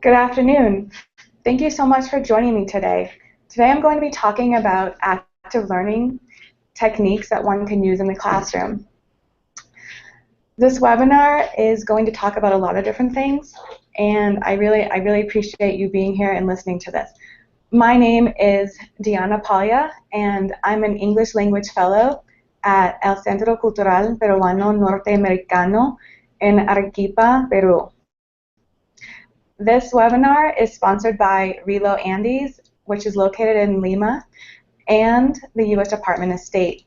Good afternoon. Thank you so much for joining me today. Today I'm going to be talking about active learning techniques that one can use in the classroom. This webinar is going to talk about a lot of different things, and I really appreciate you being here and listening to this. My name is Deanna Paglia, and I'm an English language fellow at El Centro Cultural Peruano Norteamericano in Arequipa, Peru. This webinar is sponsored by RELO Andes, which is located in Lima, and the U.S. Department of State.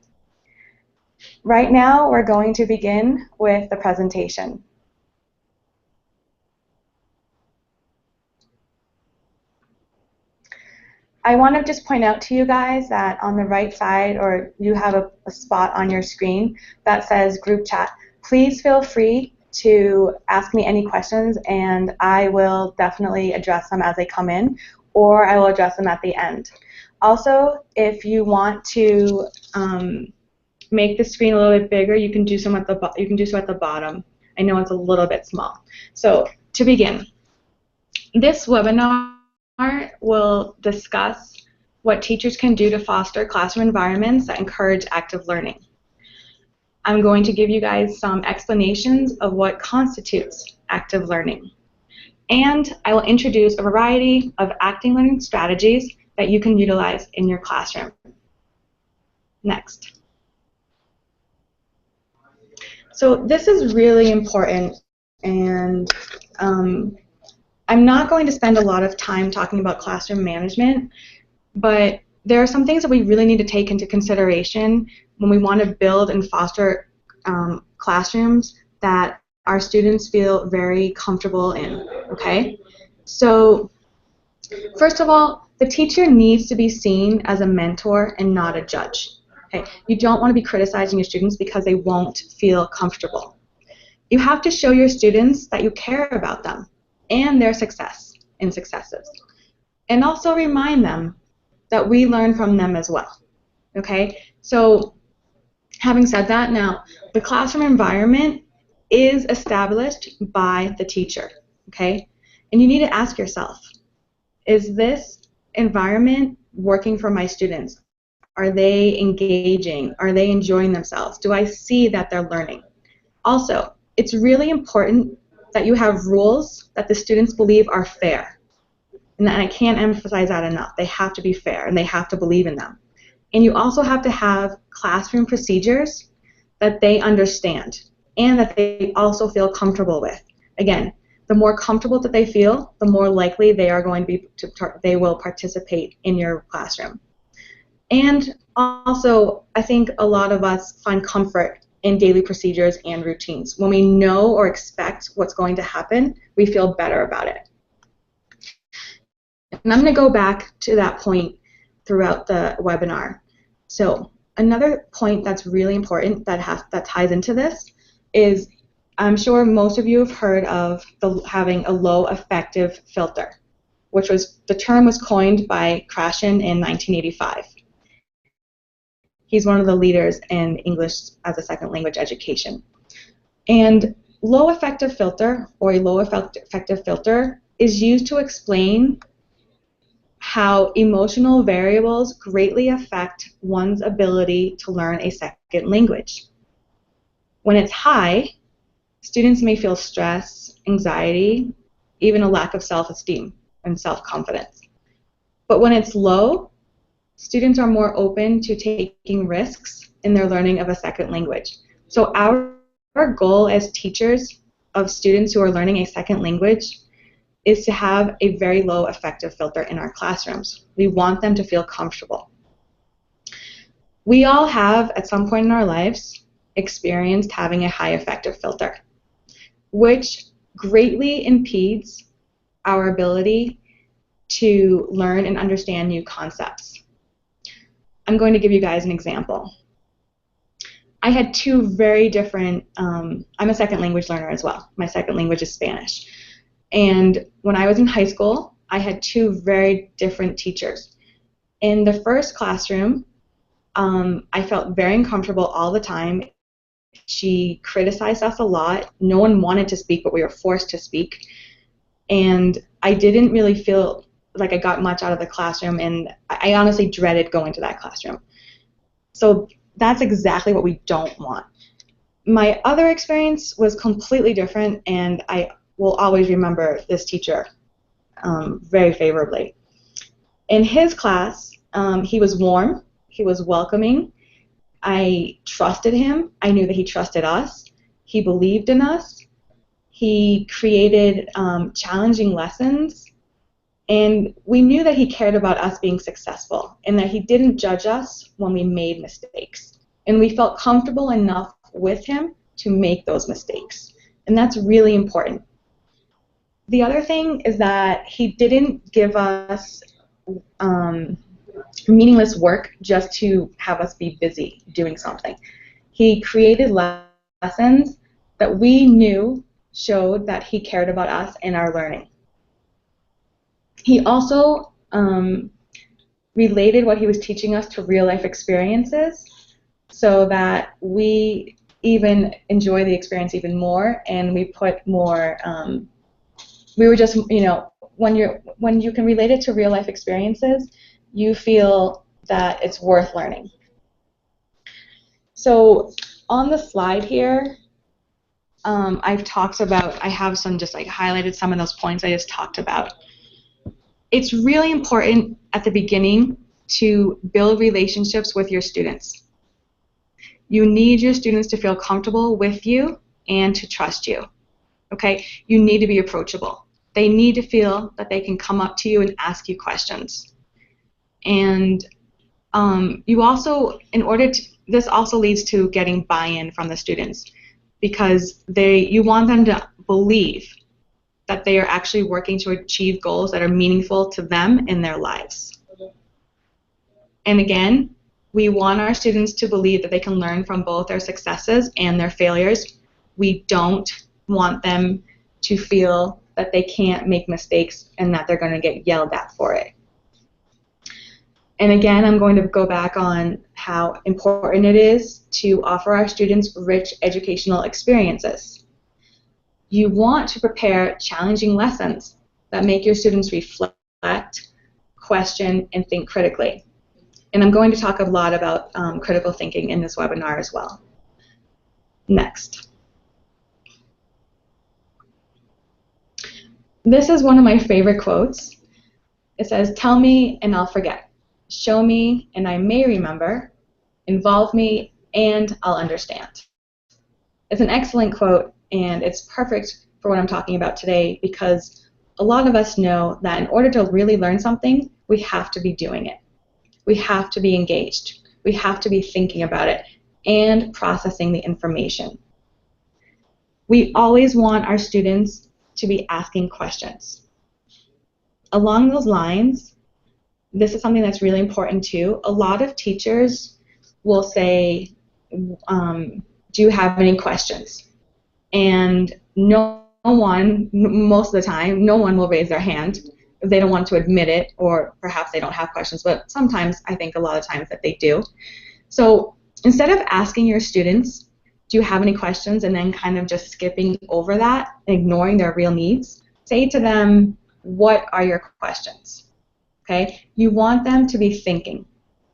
Right now, we're going to begin with the presentation. I want to just point out to you guys that on the right side, or you have a spot on your screen that says group chat. Please feel free to ask me any questions, and I will definitely address them as they come in, or I will address them at the end. Also, if you want to make the screen a little bit bigger, you can do so at the bottom. I know it's a little bit small. So to begin, this webinar will discuss what teachers can do to foster classroom environments that encourage active learning. I'm going to give you guys some explanations of what constitutes active learning. And I will introduce a variety of active learning strategies that you can utilize in your classroom. Next. So this is really important, and I'm not going to spend a lot of time talking about classroom management, but there are some things that we really need to take into consideration when we want to build and foster classrooms that our students feel very comfortable in, okay? So first of all, the teacher needs to be seen as a mentor and not a judge, okay? You don't want to be criticizing your students because they won't feel comfortable. You have to show your students that you care about them and their success and successes, and also remind them that we learn from them as well, okay? So having said that, now the classroom environment is established by the teacher, okay? And you need to ask yourself, is this environment working for my students? Are they engaging? Are they enjoying themselves? Do I see that they're learning? Also, it's really important that you have rules that the students believe are fair. And I can't emphasize that enough. They have to be fair, and they have to believe in them. And you also have to have classroom procedures that they understand and that they also feel comfortable with. Again, the more comfortable that they feel, the more likely they are going to be they will participate in your classroom. And also, I think a lot of us find comfort in daily procedures and routines. When we know or expect what's going to happen, we feel better about it. And I'm going to go back to that point throughout the webinar. So another point that's really important that ties into this is, I'm sure most of you have heard of having a low effective filter, which was, the term was coined by Krashen in 1985. He's one of the leaders in English as a second language education. And low effective filter, or a low effective filter, is used to explain how emotional variables greatly affect one's ability to learn a second language. When it's high, students may feel stress, anxiety, even a lack of self-esteem and self-confidence. But when it's low, students are more open to taking risks in their learning of a second language. So our goal as teachers of students who are learning a second language is to have a very low effective filter in our classrooms. We want them to feel comfortable. We all have, at some point in our lives, experienced having a high effective filter, which greatly impedes our ability to learn and understand new concepts. I'm going to give you guys an example. I had two very different, I'm a second language learner as well. My second language is Spanish. And when I was in high school, I had two very different teachers. In the first classroom, I felt very uncomfortable all the time. She criticized us a lot. No one wanted to speak, but we were forced to speak. And I didn't really feel like I got much out of the classroom, and I honestly dreaded going to that classroom. So that's exactly what we don't want. My other experience was completely different, and I will always remember this teacher very favorably. In his class, he was warm, he was welcoming. I trusted him. I knew that he trusted us. He believed in us. He created challenging lessons. And we knew that he cared about us being successful and that he didn't judge us when we made mistakes. And we felt comfortable enough with him to make those mistakes. And that's really important. The other thing is that he didn't give us meaningless work just to have us be busy doing something. He created lessons that we knew showed that he cared about us and our learning. He also related what he was teaching us to real-life experiences so that we even enjoy the experience even more, and we put more, we were just, you know, when you can relate it to real-life experiences, you feel that it's worth learning. So on the slide here, I've talked about, I have some just like highlighted some of those points I just talked about. It's really important at the beginning to build relationships with your students. You need your students to feel comfortable with you and to trust you. Okay? You need to be approachable. They need to feel that they can come up to you and ask you questions. And you also, this also leads to getting buy-in from the students, because you want them to believe that they are actually working to achieve goals that are meaningful to them in their lives. And again, we want our students to believe that they can learn from both their successes and their failures. We don't want them to feel that they can't make mistakes and that they're going to get yelled at for it. And again, I'm going to go back on how important it is to offer our students rich educational experiences. You want to prepare challenging lessons that make your students reflect, question, and think critically. And I'm going to talk a lot about critical thinking in this webinar as well. Next. This is one of my favorite quotes. It says, "Tell me and I'll forget. Show me and I may remember. Involve me and I'll understand." It's an excellent quote, and it's perfect for what I'm talking about today, because a lot of us know that in order to really learn something, we have to be doing it. We have to be engaged. We have to be thinking about it and processing the information. We always want our students to be asking questions. Along those lines, this is something that's really important too. A lot of teachers will say, do you have any questions? And no one, most of the time, no one will raise their hand if they don't want to admit it, or perhaps they don't have questions, but sometimes I think a lot of times that they do. So instead of asking your students, do you have any questions, and then kind of just skipping over that and ignoring their real needs, say to them, what are your questions? Okay? You want them to be thinking.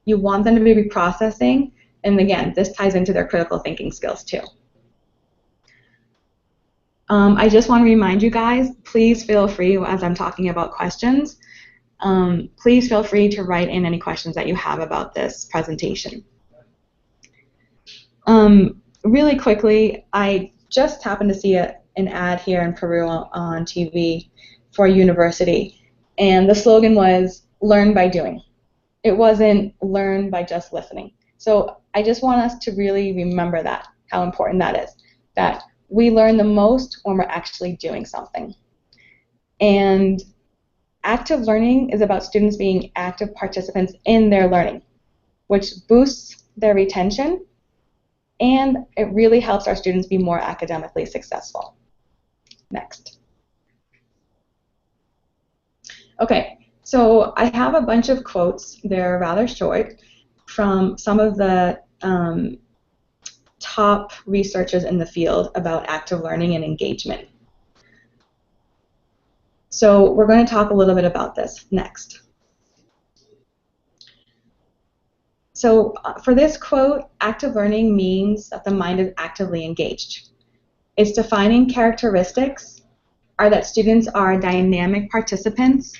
You want them to be processing, and again, this ties into their critical thinking skills too. I just want to remind you guys, please feel free, as I'm talking about questions, please feel free to write in any questions that you have about this presentation. Really quickly, I just happened to see an ad here in Peru on TV for a university, and the slogan was, "Learn by doing." It wasn't learn by just listening. So I just want us to really remember that, how important that is, that we learn the most when we're actually doing something. And active learning is about students being active participants in their learning, which boosts their retention, and it really helps our students be more academically successful. Next. Okay, so I have a bunch of quotes. They're rather short from some of the top researchers in the field about active learning and engagement. So we're going to talk a little bit about this next. So for this quote, active learning means that the mind is actively engaged. Its defining characteristics are that students are dynamic participants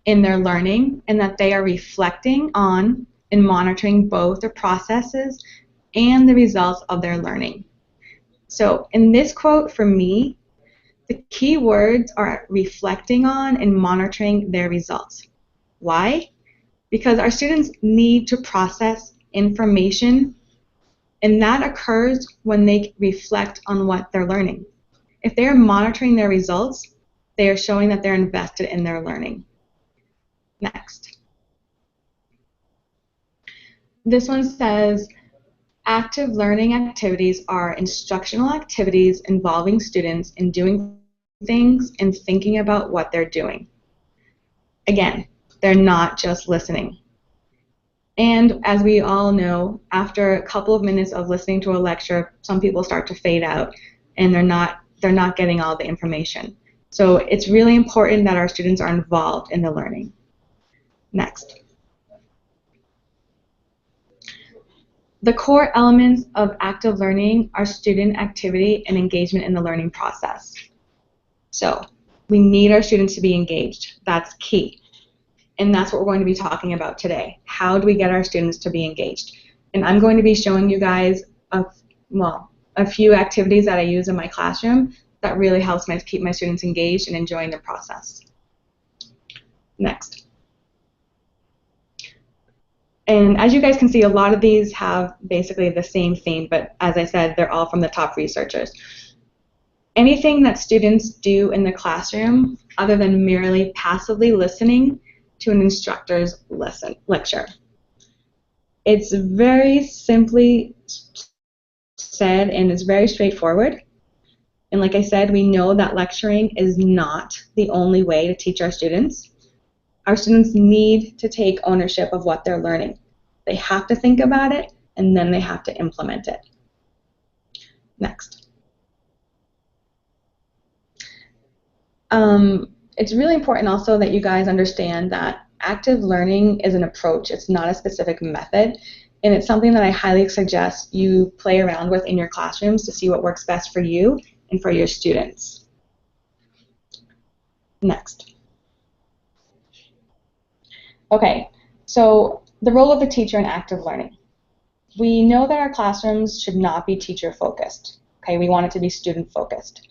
in their learning and that they are reflecting on and monitoring both the processes and the results of their learning. So in this quote, for me, the key words are reflecting on and monitoring their results. Why? Because our students need to process information, and that occurs when they reflect on what they're learning. If they are monitoring their results, they are showing that they're invested in their learning. Next. This one says, active learning activities are instructional activities involving students in doing things and thinking about what they're doing. Again, they're not just listening. And as we all know, after a couple of minutes of listening to a lecture, some people start to fade out and they're not getting all the information. So it's really important that our students are involved in the learning. Next. The core elements of active learning are student activity and engagement in the learning process. So we need our students to be engaged. That's key. And that's what we're going to be talking about today. How do we get our students to be engaged? And I'm going to be showing you guys a few activities that I use in my classroom that really helps keep my students engaged and enjoying the process. Next. And as you guys can see, a lot of these have basically the same theme, but as I said, they're all from the top researchers. Anything that students do in the classroom other than merely passively listening to an instructor's lecture. It's very simply said and it's very straightforward. And like I said, we know that lecturing is not the only way to teach our students. Our students need to take ownership of what they're learning. They have to think about it and then they have to implement it. Next. It's really important also that you guys understand that active learning is an approach. It's not a specific method, and it's something that I highly suggest you play around with in your classrooms to see what works best for you and for your students. Next. Okay, so the role of the teacher in active learning. We know that our classrooms should not be teacher-focused. Okay, we want it to be student-focused.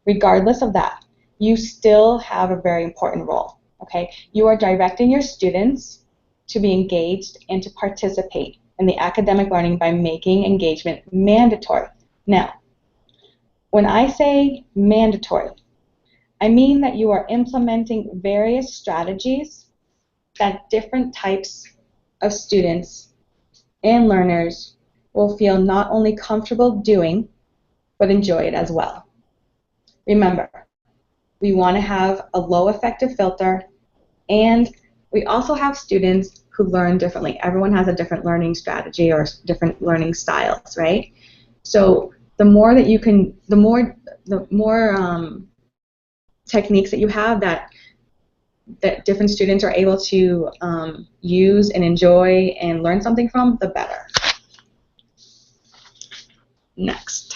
Regardless of that, you still have a very important role, okay? You are directing your students to be engaged and to participate in the academic learning by making engagement mandatory. Now, when I say mandatory, I mean that you are implementing various strategies that different types of students and learners will feel not only comfortable doing, but enjoy it as well. Remember, we want to have a low effective filter, and we also have students who learn differently. Everyone has a different learning strategy or different learning styles, right? So the more that you can, the more techniques that you have that different students are able to use and enjoy and learn something from, the better. Next.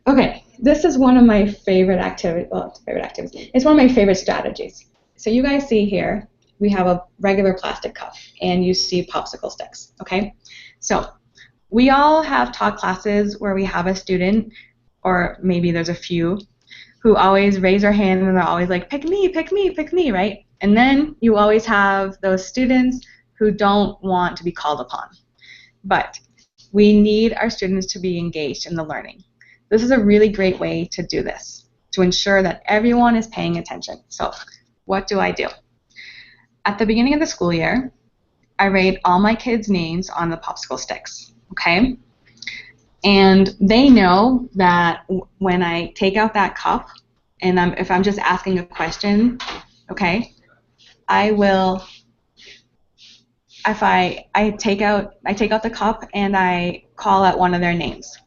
Okay, this is one of my favorite activities. Well, it's one of my favorite strategies. So you guys see here, we have a regular plastic cup, and you see popsicle sticks, okay? So we all have taught classes where we have a student, or maybe there's a few, who always raise their hand and they're always like, pick me, pick me, pick me, right? And then you always have those students who don't want to be called upon. But we need our students to be engaged in the learning. This is a really great way to do this, to ensure that everyone is paying attention. So what do I do? At the beginning of the school year, I write all my kids' names on the popsicle sticks, okay? And they know that when I take out that cup, and if I'm just asking a question, okay, I will, if I take out the cup and I call out one of their names.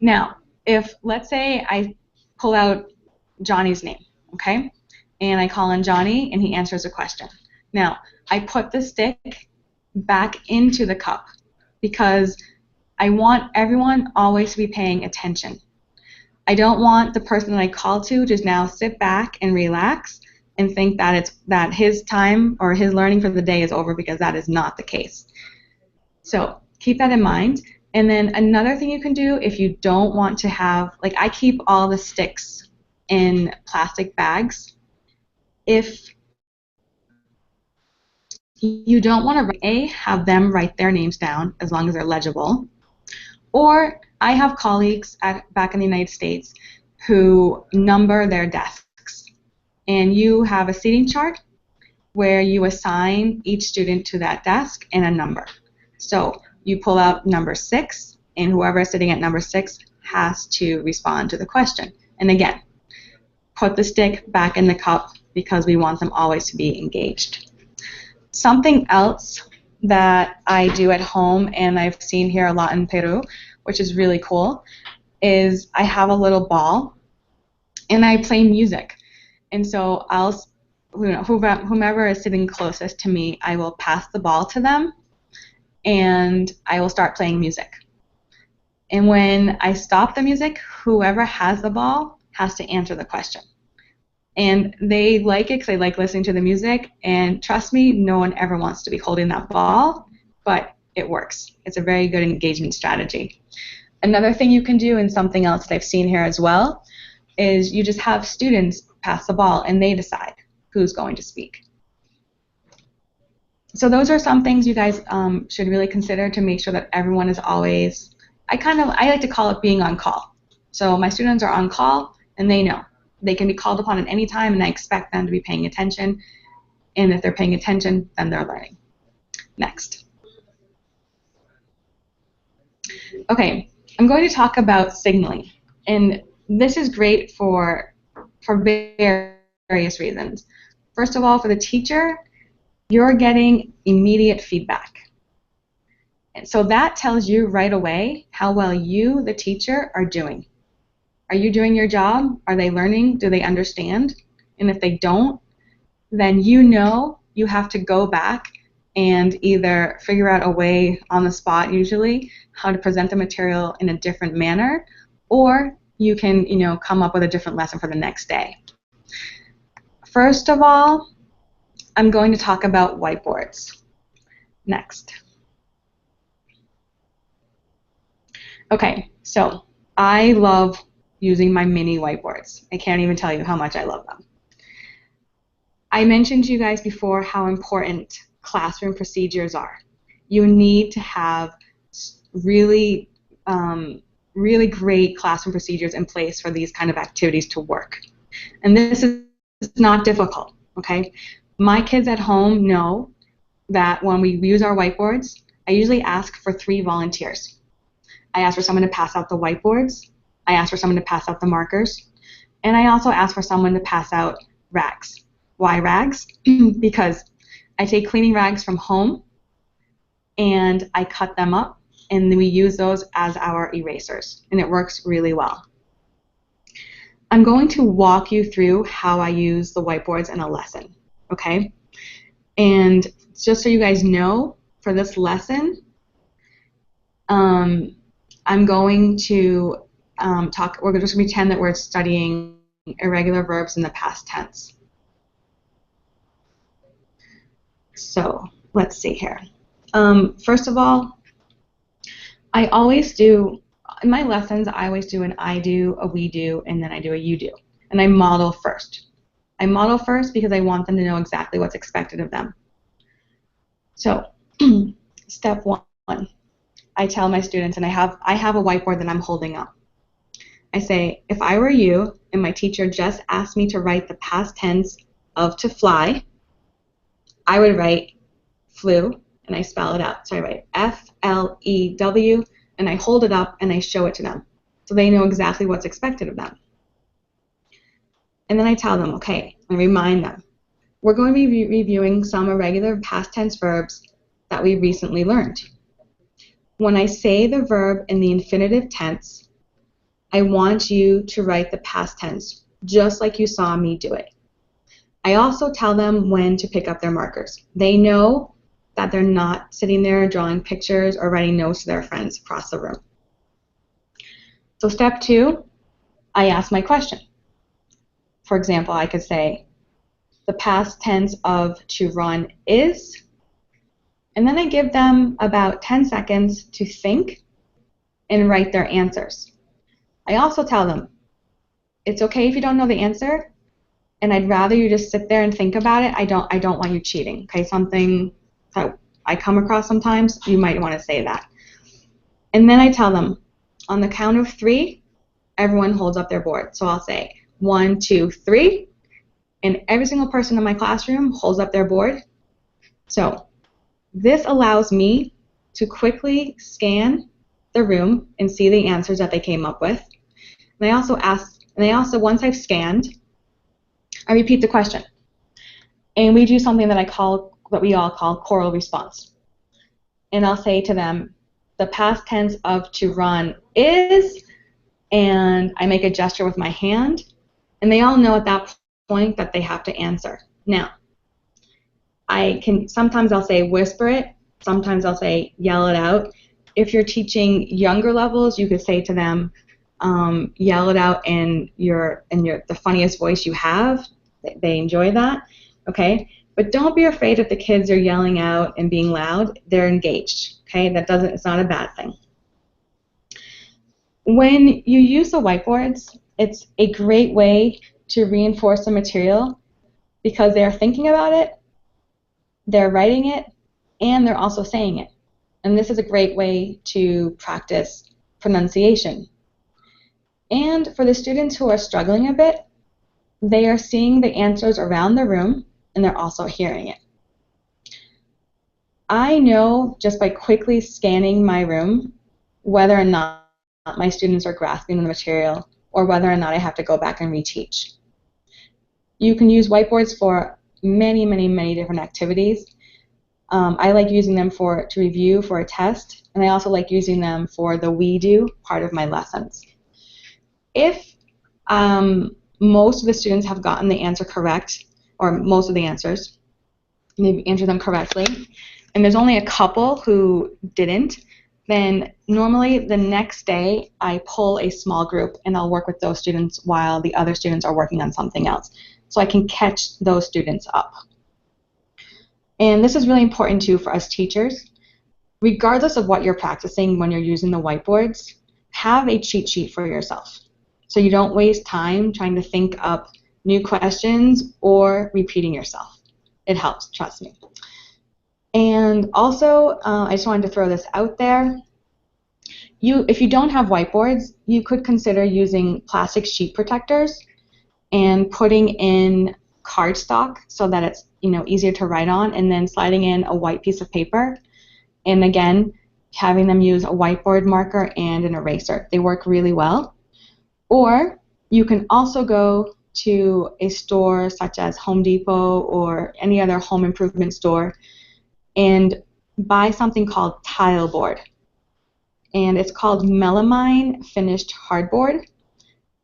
Now, if, let's say, I pull out Johnny's name, okay, and I call in Johnny, and he answers a question. Now, I put the stick back into the cup because I want everyone always to be paying attention. I don't want the person that I call to just now sit back and relax and think that his time or his learning for the day is over, because that is not the case. So keep that in mind. And then another thing you can do, if you don't want to have, like, I keep all the sticks in plastic bags. If you don't want to have them write their names down as long as they're legible, or I have colleagues back in the United States who number their desks, and you have a seating chart where you assign each student to that desk and a number. So you pull out number 6, and whoever is sitting at number 6 has to respond to the question. And again, put the stick back in the cup because we want them always to be engaged. Something else that I do at home, and I've seen here a lot in Peru, which is really cool, is I have a little ball and I play music. And so whomever is sitting closest to me, I will pass the ball to them and I will start playing music. And when I stop the music, whoever has the ball has to answer the question. And they like it because they like listening to the music, and trust me, no one ever wants to be holding that ball, but it works. It's a very good engagement strategy. Another thing you can do, and something else that I've seen here as well, is you just have students pass the ball and they decide who's going to speak. So those are some things you guys should really consider to make sure that everyone is always, I like to call it being on call. So my students are on call and they know. They can be called upon at any time, and I expect them to be paying attention. And if they're paying attention, then they're learning. Next. Okay, I'm going to talk about signaling. And this is great for various reasons. First of all, for the teacher, you're getting immediate feedback. And so that tells you right away how well you, the teacher, are doing. Are you doing your job? Are they learning? Do they understand? And if they don't, then you know you have to go back and either figure out a way on the spot, usually, how to present the material in a different manner, or you can, come up with a different lesson for the next day. First of all, I'm going to talk about whiteboards. Next. Okay, so I love using my mini whiteboards. I can't even tell you how much I love them. I mentioned to you guys before how important classroom procedures are. You need to have really, really great classroom procedures in place for these kind of activities to work. And this is not difficult, okay? My kids at home know that when we use our whiteboards, I usually ask for 3 volunteers. I ask for someone to pass out the whiteboards, I ask for someone to pass out the markers, and I also ask for someone to pass out rags. Why rags? Because I take cleaning rags from home and I cut them up, and we use those as our erasers, and it works really well. I'm going to walk you through how I use the whiteboards in a lesson, okay? And just so you guys know, for this lesson, I'm going to we're just going to pretend that we're studying irregular verbs in the past tense. So let's see here. First of all, I always do, in my lessons, I always do an I do, a we do, and then I do a you do. And I model first. I model first because I want them to know exactly what's expected of them. So step 1, I tell my students, and I have a whiteboard that I'm holding up. I say, if I were you and my teacher just asked me to write the past tense of to fly, I would write flew, and I spell it out. So I write F-L-E-W, and I hold it up and I show it to them. So they know exactly what's expected of them. And then I tell them, okay, and remind them, we're going to be reviewing some irregular past tense verbs that we recently learned. When I say the verb in the infinitive tense, I want you to write the past tense, just like you saw me do it. I also tell them when to pick up their markers. They know that they're not sitting there drawing pictures or writing notes to their friends across the room. So step 2, I ask my question. For example, I could say, the past tense of to run is, and then I give them about 10 seconds to think and write their answers. I also tell them, it's okay if you don't know the answer, and I'd rather you just sit there and think about it. I don't want you cheating. Okay, something that I come across sometimes, you might want to say that. And then I tell them, on the count of 3, everyone holds up their board. So I'll say 1, 2, 3, and every single person in my classroom holds up their board. So this allows me to quickly scan the room and see the answers that they came up with. And I also, once I've scanned, I repeat the question. And we do something that we all call choral response. And I'll say to them, the past tense of to run is, and I make a gesture with my hand, and they all know at that point that they have to answer. Now, sometimes I'll say whisper it, sometimes I'll say yell it out. If you're teaching younger levels, you could say to them, yell it out in the funniest voice you have. They enjoy that, okay? But don't be afraid if the kids are yelling out and being loud. They're engaged, okay? It's not a bad thing. When you use the whiteboards, it's a great way to reinforce the material because they're thinking about it, they're writing it, and they're also saying it. And this is a great way to practice pronunciation. And for the students who are struggling a bit, they are seeing the answers around the room, and they're also hearing it. I know just by quickly scanning my room whether or not my students are grasping the material or whether or not I have to go back and reteach. You can use whiteboards for many, many, many different activities. I like using them to review for a test, and I also like using them for the we do part of my lessons. If most of the students have gotten the answer correct, or most of the answers, and they've answered them correctly, and there's only a couple who didn't, then normally the next day I pull a small group and I'll work with those students while the other students are working on something else, so I can catch those students up. And this is really important too for us teachers. Regardless of what you're practicing when you're using the whiteboards, have a cheat sheet for yourself so you don't waste time trying to think up new questions or repeating yourself. It helps, trust me. And also, I just wanted to throw this out there. If you don't have whiteboards, you could consider using plastic sheet protectors and putting in cardstock so that it's easier to write on, and then sliding in a white piece of paper. And again, having them use a whiteboard marker and an eraser. They work really well. Or you can also go to a store such as Home Depot or any other home improvement store and buy something called tile board. And it's called melamine finished hardboard.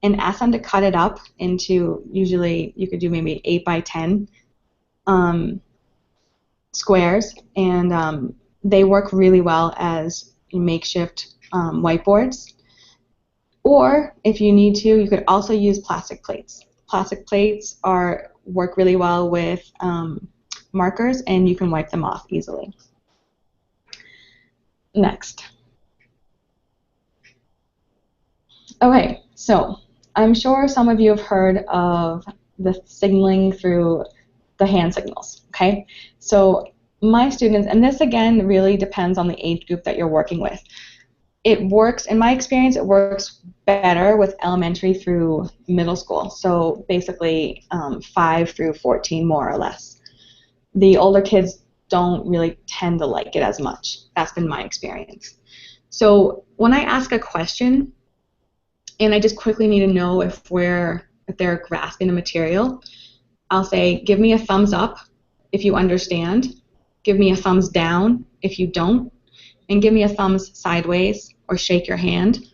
And ask them to cut it up into, usually you could do maybe 8 by 10 squares, and they work really well as makeshift whiteboards. Or if you need to, you could also use plastic plates. Plastic plates work really well with markers, and you can wipe them off easily. Next. Okay, so I'm sure some of you have heard of the signaling through the hand signals, okay? So my students, and this again really depends on the age group that you're working with. It works, in my experience, it works better with elementary through middle school, so basically 5 through 14 more or less. The older kids don't really tend to like it as much. That's been my experience. So when I ask a question, and I just quickly need to know if they're grasping the material, I'll say, give me a thumbs up if you understand, give me a thumbs down if you don't, and give me a thumbs sideways or shake your hand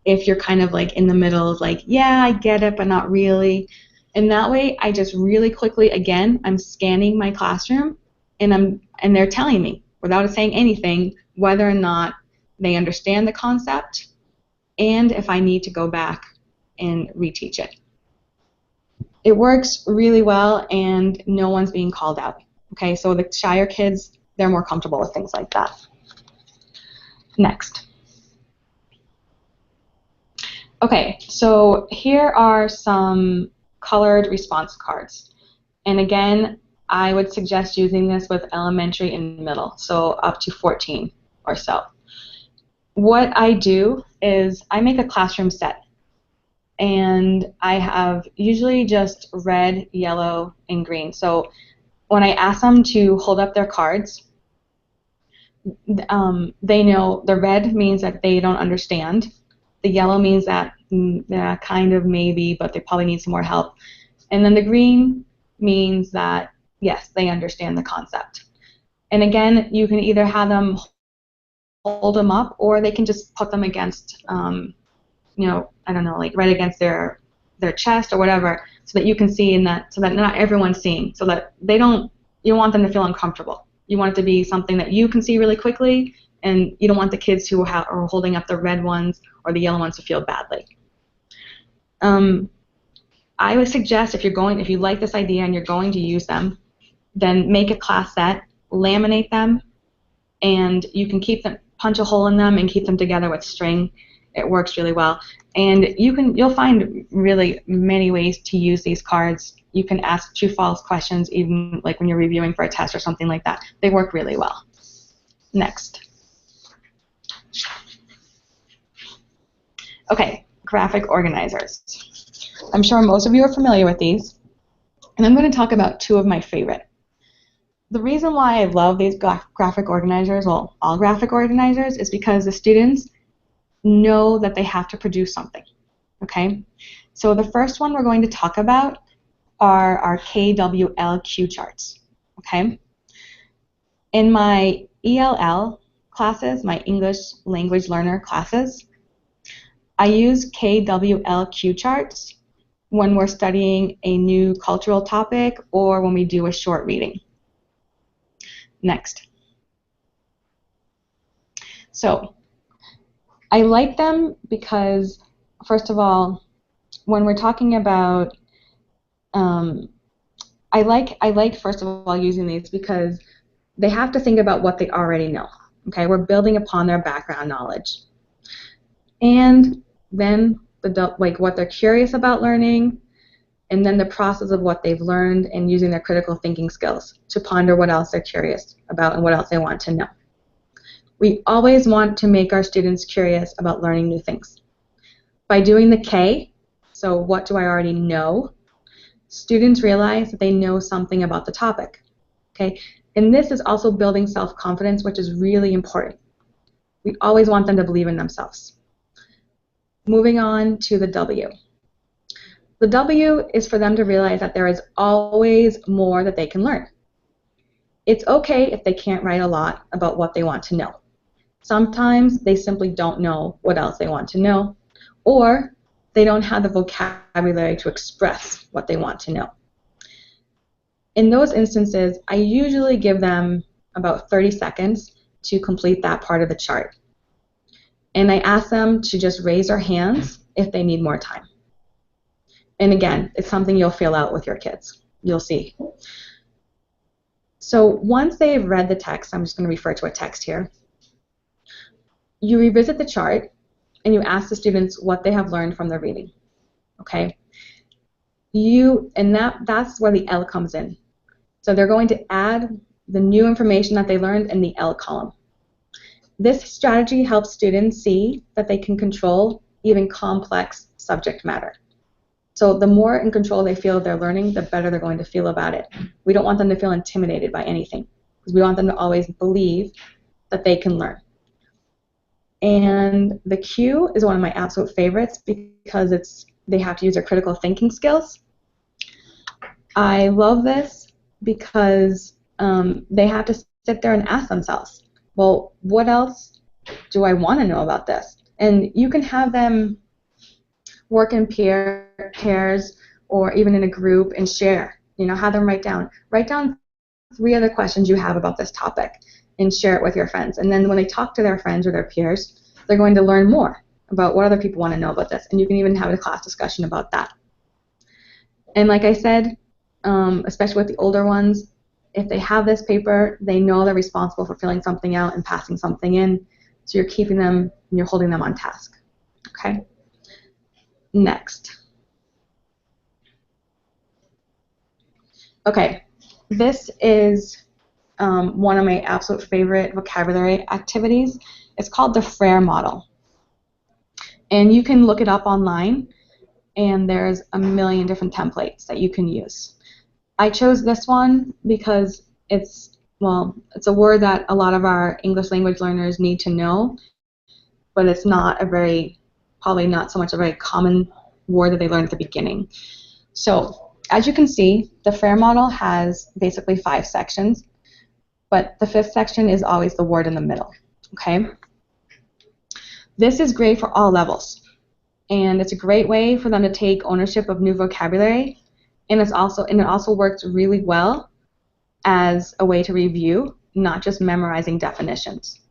if you're kind of like in the middle of like, yeah, I get it, but not really. And that way, I just really quickly, again, I'm scanning my classroom, and they're telling me, without saying anything, whether or not they understand the concept and if I need to go back and reteach it. It works really well, and no one's being called out. Okay, so the shyer kids, they're more comfortable with things like that. Next. Okay, so here are some colored response cards. And again, I would suggest using this with elementary and middle, so up to 14 or so. What I do is I make a classroom set, and I have usually just red, yellow, and green. So when I ask them to hold up their cards, they know the red means that they don't understand. The yellow means that kind of maybe, but they probably need some more help. And then the green means that, yes, they understand the concept. And again, you can either have them hold them up, or they can just put them against, you know, I don't know, like right against their chest or whatever, so that you can see, and that so that not everyone's seeing, so that they don't. You don't want them to feel uncomfortable. You want it to be something that you can see really quickly, and you don't want the kids who are holding up the red ones or the yellow ones to feel badly. I would suggest if you like this idea and you're going to use them, then make a class set, laminate them, and you can keep them, punch a hole in them and keep them together with string. It works really well. And you'll find really many ways to use these cards. You can ask true-false questions, even like when you're reviewing for a test or something like that. They work really well. Next. Okay, graphic organizers. I'm sure most of you are familiar with these, and I'm going to talk about two of my favorite. The reason why I love these graphic organizers, well, all graphic organizers, is because the students know that they have to produce something. Okay? So the first one we're going to talk about are our KWLQ charts. Okay? In my ELL classes, my English language learner classes, I use KWLQ charts when we're studying a new cultural topic or when we do a short reading. Next. So I like them because, first of all, when we're talking about, I like first of all using these because they have to think about what they already know. Okay, we're building upon their background knowledge, and then what they're curious about learning, and then the process of what they've learned and using their critical thinking skills to ponder what else they're curious about and what else they want to know. We always want to make our students curious about learning new things. By doing the K, so what do I already know, students realize that they know something about the topic. Okay? And this is also building self-confidence, which is really important. We always want them to believe in themselves. Moving on to the W. The W is for them to realize that there is always more that they can learn. It's okay if they can't write a lot about what they want to know. Sometimes they simply don't know what else they want to know, or they don't have the vocabulary to express what they want to know. In those instances, I usually give them about 30 seconds to complete that part of the chart. And I ask them to just raise their hands if they need more time. And again, it's something you'll fill out with your kids. You'll see. So once they've read the text, I'm just going to refer to a text here, you revisit the chart and you ask the students what they have learned from the reading. Okay? That's where the L comes in. So they're going to add the new information that they learned in the L column. This strategy helps students see that they can control even complex subject matter. So the more in control they feel of their learning, the better they're going to feel about it. We don't want them to feel intimidated by anything, because we want them to always believe that they can learn. And the Q is one of my absolute favorites because they have to use their critical thinking skills. I love this because they have to sit there and ask themselves, well, what else do I want to know about this? And you can have them work in pairs or even in a group and share. Have them write down 3 other questions you have about this topic and share it with your friends. And then when they talk to their friends or their peers, they're going to learn more about what other people want to know about this. And you can even have a class discussion about that. And like I said, especially with the older ones, if they have this paper, they know they're responsible for filling something out and passing something in. So you're keeping them and you're holding them on task. Okay? Next. Okay, this is one of my absolute favorite vocabulary activities. It's called the Frere Model. And you can look it up online, and there's a million different templates that you can use. I chose this one because it's a word that a lot of our English language learners need to know, but it's not probably not so much a very common word that they learn at the beginning. So, as you can see, the Frere Model has basically 5 sections, but the 5th section is always the word in the middle, okay? This is great for all levels, and it's a great way for them to take ownership of new vocabulary, and it also works really well as a way to review, not just memorizing definitions.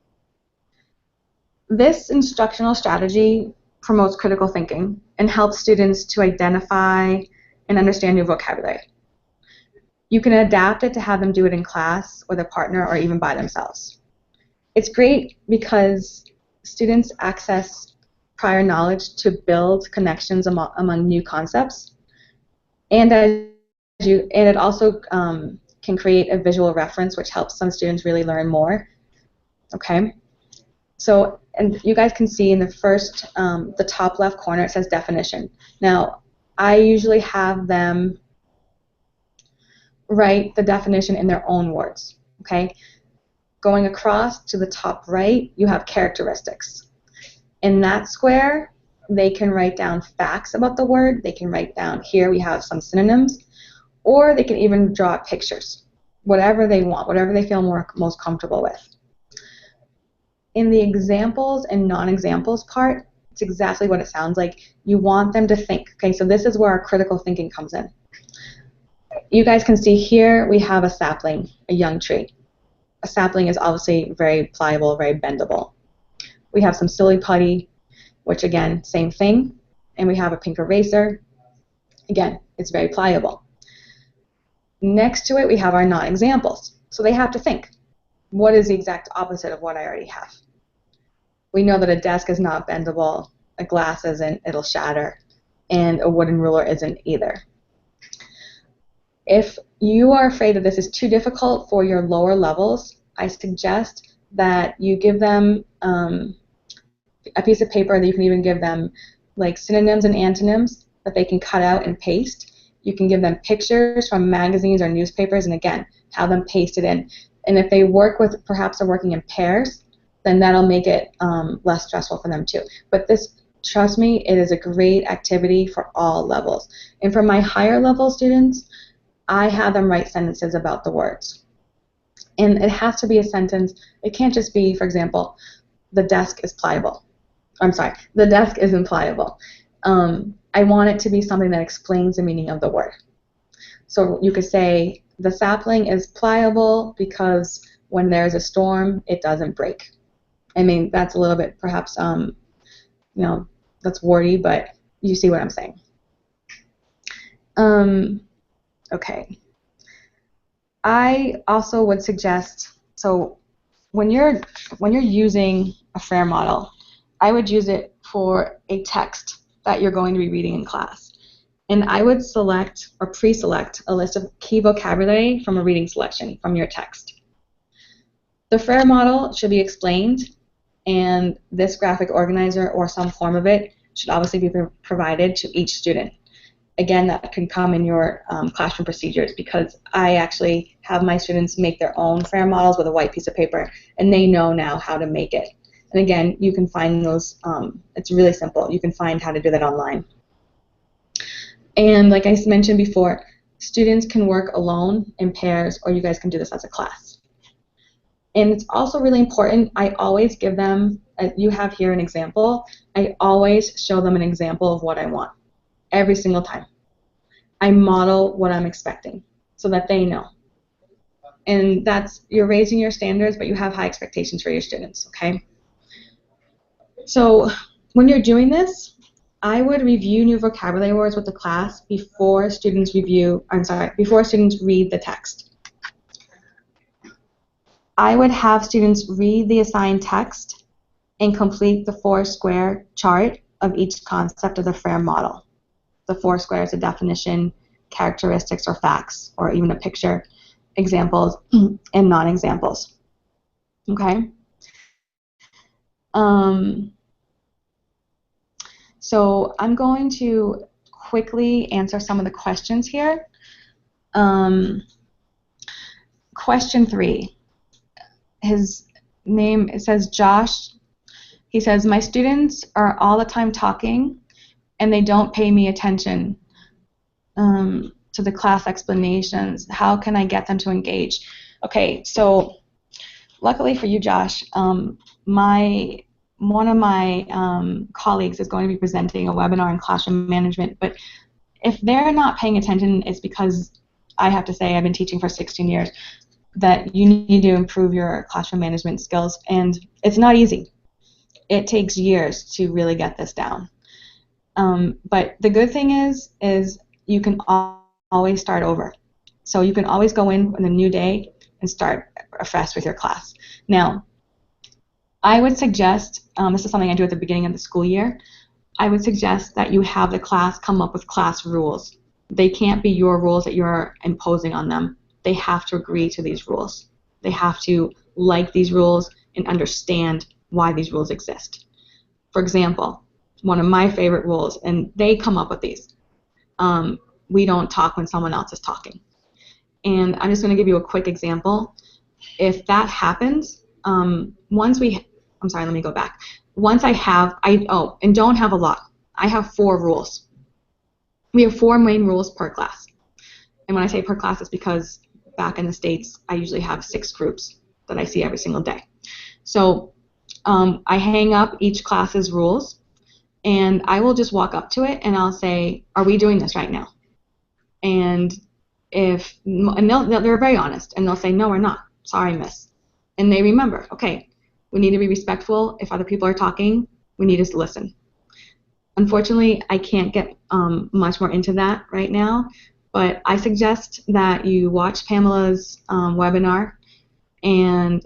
This instructional strategy promotes critical thinking and helps students to identify and understand new vocabulary. You can adapt it to have them do it in class with a partner or even by themselves. It's great because students access prior knowledge to build connections among new concepts, and it also can create a visual reference, which helps some students really learn more. Okay, so and you guys can see in the top left corner, it says definition. Now, I usually have them write the definition in their own words. Okay, going across to the top right, you have characteristics. In that square, they can write down facts about the word. They can write down, here we have some synonyms, or they can even draw pictures, whatever they want, whatever they feel most comfortable with. In the examples and non-examples part, it's exactly what it sounds like. You want them to think. Okay, so this is where our critical thinking comes in. You guys can see here we have a sapling, a young tree. A sapling is obviously very pliable, very bendable. We have some silly putty, which again, same thing. And we have a pink eraser. Again, it's very pliable. Next to it, we have our non-examples. So they have to think, what is the exact opposite of what I already have? We know that a desk is not bendable, a glass isn't, it'll shatter, and a wooden ruler isn't either. If you are afraid that this is too difficult for your lower levels, I suggest that you give them a piece of paper, that you can even give them like synonyms and antonyms that they can cut out and paste. You can give them pictures from magazines or newspapers, and again, have them paste it in. And if they perhaps are working in pairs, then that'll make it less stressful for them too. But this, trust me, it is a great activity for all levels. And for my higher level students, I have them write sentences about the words. And it has to be a sentence. It can't just be, for example, the desk is pliable. I'm sorry, the desk isn't pliable. I want it to be something that explains the meaning of the word. So you could say, the sapling is pliable because when there's a storm, it doesn't break. I mean, that's a little bit perhaps, that's wordy, but you see what I'm saying. Okay. I also would suggest, so when you're using a Frere model, I would use it for a text that you're going to be reading in class. And I would select or pre-select a list of key vocabulary from a reading selection from your text. The Frere model should be explained, and this graphic organizer or some form of it should obviously be provided to each student. Again, that can come in your classroom procedures, because I actually have my students make their own Frere models with a white piece of paper, and they know now how to make it. And again, you can find those, it's really simple. You can find how to do that online. And like I mentioned before, students can work alone, in pairs, or you guys can do this as a class. And it's also really important, I always give them you have here an example, I always show them an example of what I want every single time. I model what I'm expecting so that they know. And you're raising your standards, but you have high expectations for your students, okay? So when you're doing this, I would review new vocabulary words with the class before students read the text. I would have students read the assigned text and complete the 4-square chart of each concept of the Frere model. The 4 squares, a definition, characteristics or facts, or even a picture, examples, and non-examples. Okay? So I'm going to quickly answer some of the questions here. Question 3. His name, it says Josh. He says, my students are all the time talking and they don't pay me attention to the class explanations. How can I get them to engage? Okay, so luckily for you, Josh, one of my colleagues is going to be presenting a webinar in classroom management, but if they're not paying attention, it's because I have to say I've been teaching for 16 years that you need to improve your classroom management skills, and it's not easy. It takes years to really get this down. But the good thing is you can always start over. So you can always go in on a new day and start afresh with your class. Now, I would suggest, this is something I do at the beginning of the school year, I would suggest that you have the class come up with class rules. They can't be your rules that you're imposing on them. They have to agree to these rules. They have to like these rules and understand why these rules exist. For example, one of my favorite rules, and they come up with these, we don't talk when someone else is talking. And I'm just going to give you a quick example. If that happens, once I have, and don't have a lot, I have 4 rules. We have 4 main rules per class. And when I say per class, it's because back in the States, I usually have 6 groups that I see every single day. So I hang up each class's rules, and I will just walk up to it, and I'll say, are we doing this right now? And they're very honest, and they'll say, no, we're not. Sorry, miss. And they remember, okay, we need to be respectful. If other people are talking, we need to listen. Unfortunately, I can't get much more into that right now, but I suggest that you watch Pamela's webinar, and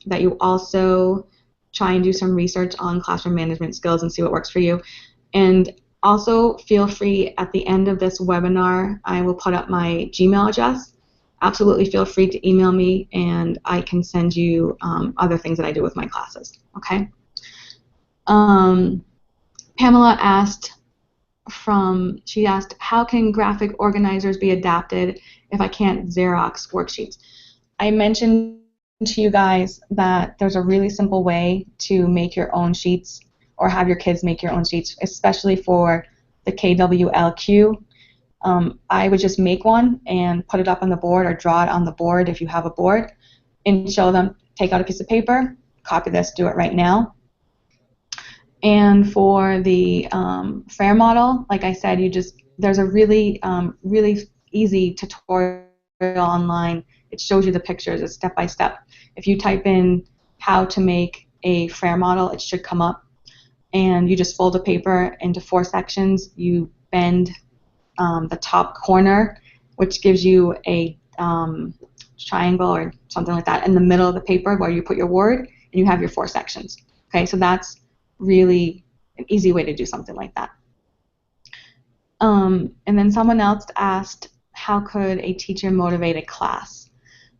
that you also try and do some research on classroom management skills and see what works for you. And also feel free, at the end of this webinar, I will put up my Gmail address. Absolutely feel free to email me, and I can send you other things that I do with my classes. Okay? Pamela asked, how can graphic organizers be adapted if I can't Xerox worksheets? I mentioned to you guys that there's a really simple way to make your own sheets, or have your kids make your own sheets, especially for the KWLQ. I would just make one and put it up on the board, or draw it on the board if you have a board, and show them, take out a piece of paper, copy this, do it right now. And for the Frere model, like I said, there's a really easy tutorial online. It shows you the pictures, it's step by step. If you type in how to make a Frere model, it should come up. And you just fold the paper into 4 sections. You bend the top corner, which gives you a triangle or something like that in the middle of the paper where you put your word, and you have your 4 sections. Okay, so that's really an easy way to do something like that. And then someone else asked, how could a teacher motivate a class?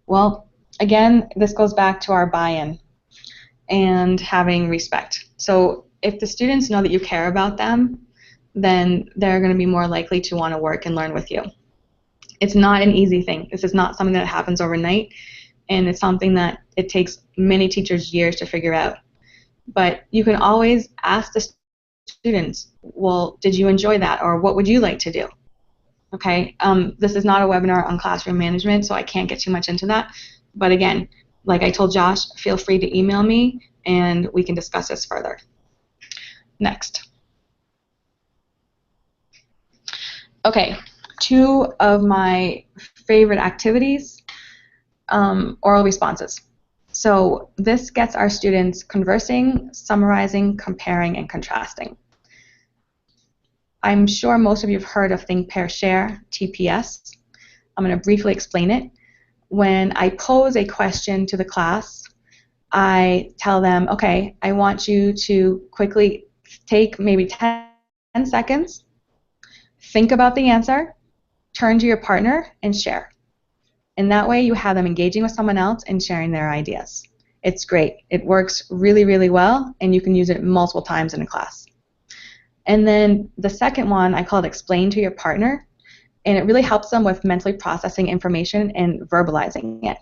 Well, again, this goes back to our buy-in and having respect. So if the students know that you care about them, then they're going to be more likely to want to work and learn with you. It's not an easy thing. This is not something that happens overnight, and it's something that it takes many teachers years to figure out. But you can always ask the students, well, did you enjoy that, or what would you like to do? Okay, this is not a webinar on classroom management, so I can't get too much into that. But again, like I told Josh, feel free to email me, and we can discuss this further. Next. Okay, two of my favorite activities, oral responses. So this gets our students conversing, summarizing, comparing, and contrasting. I'm sure most of you have heard of Think, Pair, Share, TPS. I'm going to briefly explain it. When I pose a question to the class, I tell them, okay, I want you to quickly take maybe 10 seconds, think about the answer, turn to your partner, and share. And that way you have them engaging with someone else and sharing their ideas. It's great. It works really, really well, and you can use it multiple times in a class. And then the second one, I call it explain to your partner, and it really helps them with mentally processing information and verbalizing it.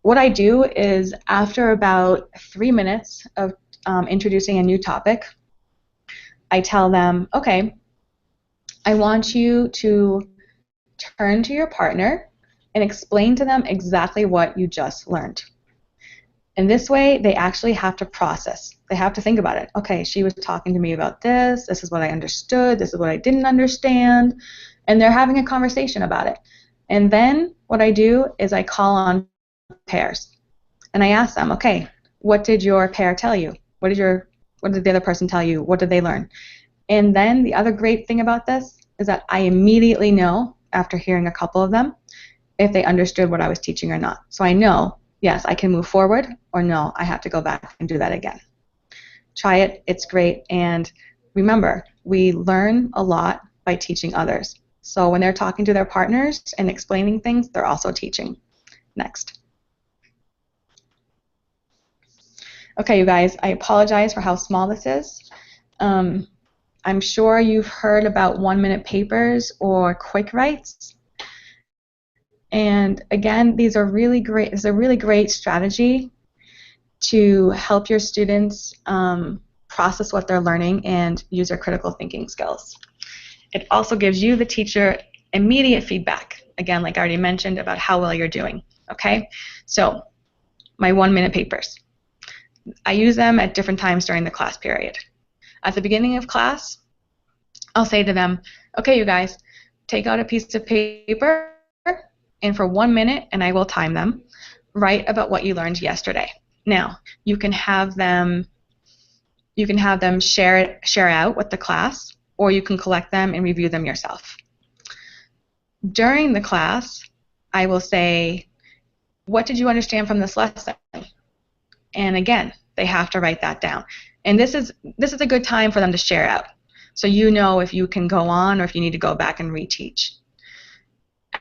What I do is after about 3 minutes of introducing a new topic, I tell them, okay, I want you to turn to your partner and explain to them exactly what you just learned. And this way, they actually have to process. They have to think about it. Okay, she was talking to me about this. This is what I understood. This is what I didn't understand. And they're having a conversation about it. And then what I do is I call on pairs. And I ask them, okay, what did your pair tell you? What did the other person tell you? What did they learn? And then the other great thing about this is that I immediately know, after hearing a couple of them, if they understood what I was teaching or not. So I know, yes, I can move forward, or no, I have to go back and do that again. Try it. It's great. And remember, we learn a lot by teaching others. So when they're talking to their partners and explaining things, they're also teaching. Next. Okay, you guys, I apologize for how small this is. I'm sure you've heard about 1-minute papers or quick writes. And again, these are really great. It's a really great strategy to help your students process what they're learning and use their critical thinking skills. It also gives you, the teacher, immediate feedback, again, like I already mentioned, about how well you're doing. Okay, so my 1-minute papers. I use them at different times during the class period. At the beginning of class, I'll say to them, okay, you guys, take out a piece of paper, and for 1 minute, and I will time them, write about what you learned yesterday. Now, you can have them share out with the class, or you can collect them and review them yourself. During the class, I will say, what did you understand from this lesson? And again, they have to write that down. And this is a good time for them to share out, so you know if you can go on or if you need to go back and reteach.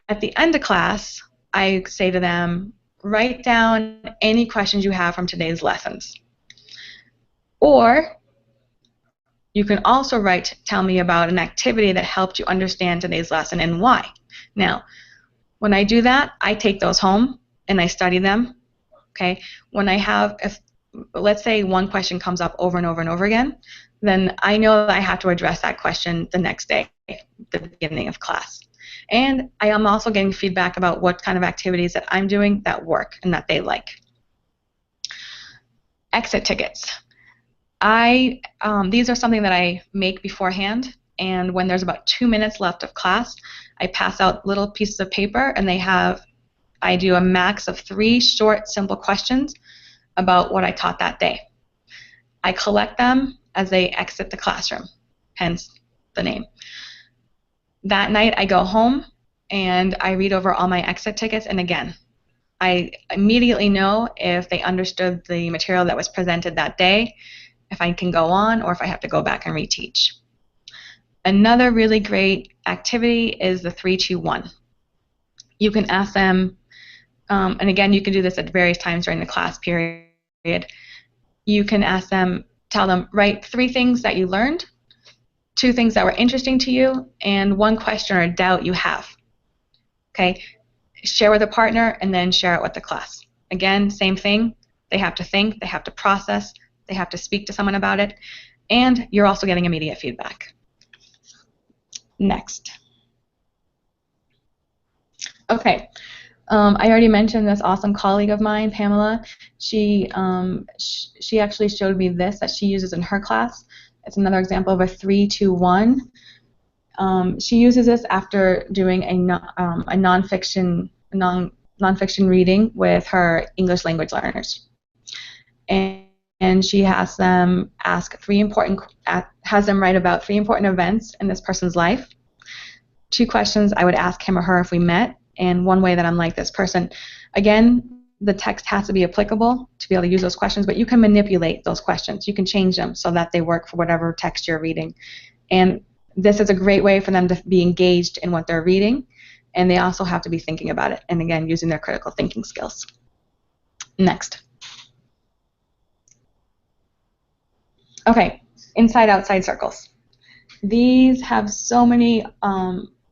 At the end of class, I say to them, write down any questions you have from today's lessons. Or you can also tell me about an activity that helped you understand today's lesson and why. Now, when I do that, I take those home and I study them. Okay? When I have, let's say one question comes up over and over and over again, then I know that I have to address that question the next day, the beginning of class. And I am also getting feedback about what kind of activities that I'm doing that work and that they like. Exit tickets. These are something that I make beforehand, and when there's about 2 minutes left of class, I pass out little pieces of paper, and I do a max of 3 short, simple questions about what I taught that day. I collect them as they exit the classroom, hence the name. That night, I go home, and I read over all my exit tickets, and again, I immediately know if they understood the material that was presented that day, if I can go on, or if I have to go back and reteach. Another really great activity is the 3-2-1. You can ask them, and again, you can do this at various times during the class period. You can ask them, tell them, write 3 things that you learned, 2 things that were interesting to you, and 1 question or doubt you have. Okay? Share with a partner, and then share it with the class. Again, same thing. They have to think, they have to process, they have to speak to someone about it, and you're also getting immediate feedback. Next. Okay, I already mentioned this awesome colleague of mine, Pamela. She actually showed me this that she uses in her class. It's another example of a 3-2-1. She uses this after doing a nonfiction reading with her English language learners, and she has them has them write about 3 important events in this person's life. 2 questions I would ask him or her if we met, and 1 way that I'm like this person. Again, the text has to be applicable to be able to use those questions, but you can manipulate those questions. You can change them so that they work for whatever text you're reading. And this is a great way for them to be engaged in what they're reading, and they also have to be thinking about it, and again, using their critical thinking skills. Next. Okay, inside-outside circles. These have so many